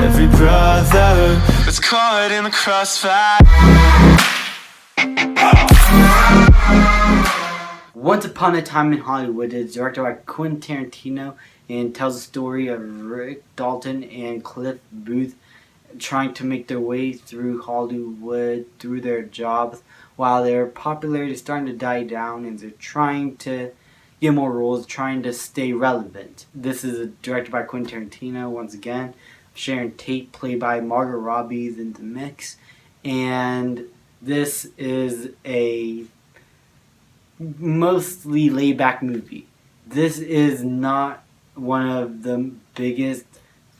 every brother that's caught in the crossfire. Once Upon a Time in Hollywood is directed by Quentin Tarantino and tells the story of Rick Dalton and Cliff Booth trying to make their way through Hollywood through their jobs while their popularity is starting to die down and they're trying to get more roles, trying to stay relevant. This is directed by Quentin Tarantino once again. Sharon Tate, played by Margot Robbie, is in the mix. And this is a mostly laid-back movie. This is not one of the biggest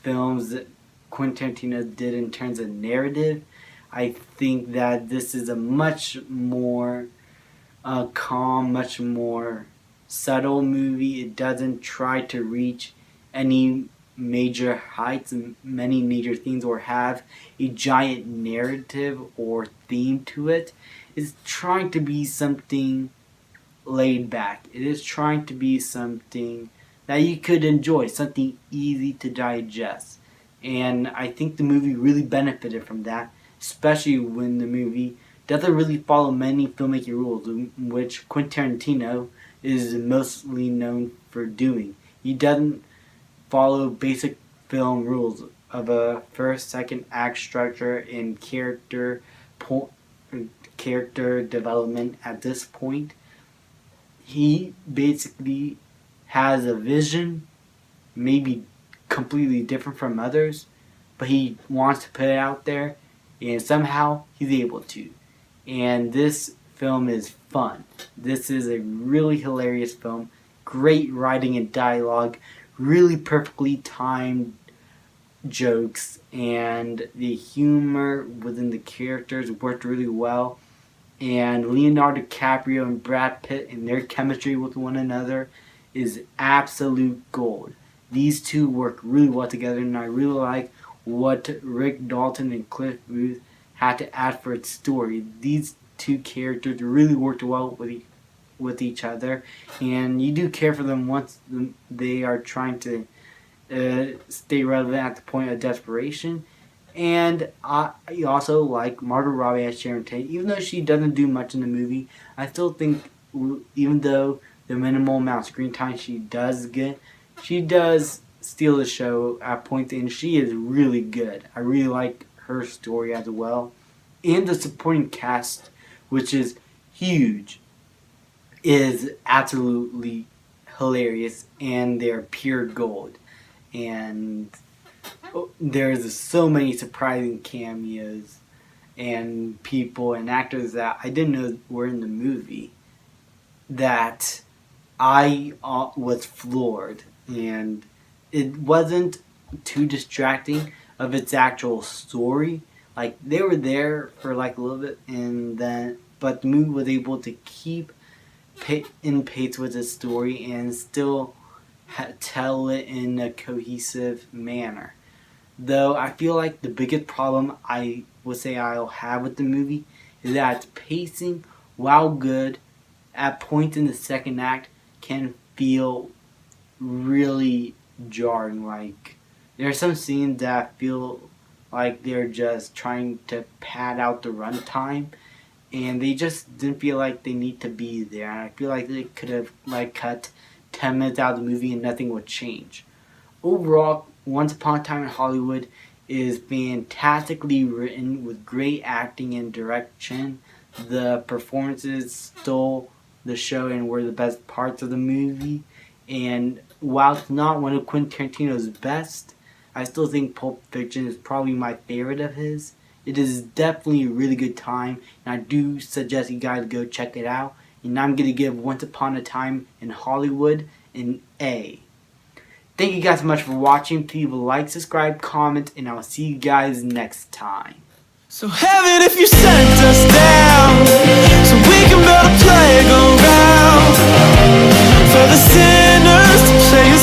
films that Quentin Tarantino did in terms of narrative. I think that this is a much more calm, much more subtle movie. It doesn't try to reach any major heights and many major themes or have a giant narrative or theme to it. It's trying to be something laid back. It is trying to be something that you could enjoy, something easy to digest. And I think the movie really benefited from that, especially when the movie doesn't really follow many filmmaking rules, which Quentin Tarantino is mostly known for doing. He doesn't follow basic film rules of a first, second act structure and character development at this point. He basically has a vision, maybe completely different from others, but he wants to put it out there, and somehow he's able to. And this film is fun. This is a really hilarious film. Great writing and dialogue, really perfectly timed jokes, and the humor within the characters worked really well. And Leonardo DiCaprio and Brad Pitt and their chemistry with one another is absolute gold. These two work really well together, and I really like what Rick Dalton and Cliff Booth had to add for its story. These two characters really worked well with each other, and you do care for them once they are trying to stay relevant at the point of desperation. And I also like Margot Robbie as Sharon Tate. Even though she doesn't do much in the movie, I still think even though the minimal amount of screen time she does get, she does steal the show at points, and she is really good. I really like her story as well. And the supporting cast, which is huge, is absolutely hilarious, and they're pure gold. And there's so many surprising cameos and people and actors that I didn't know were in the movie that I was floored, and it wasn't too distracting of its actual story. Like, they were there for like a little bit, and then but the movie was able to keep in pace with the story and still tell it in a cohesive manner. Though I feel like the biggest problem I would say I'll have with the movie is that its pacing, while good, at points in the second act can feel really jarring. Like, there are some scenes that feel like they're just trying to pad out the runtime, and they just didn't feel like they need to be there. And I feel like they could have cut 10 minutes out of the movie and nothing would change. Overall, Once Upon a Time in Hollywood is fantastically written with great acting and direction. The performances stole the show and were the best parts of the movie. And while it's not one of Quentin Tarantino's best, I still think Pulp Fiction is probably my favorite of his. It is definitely a really good time, and I do suggest you guys go check it out. And I'm going to give Once Upon a Time in Hollywood an A. Thank you guys so much for watching. Please like, subscribe, comment, and I'll see you guys next time. So heaven, if you sent us down, so we can build a playground for the sinners to play a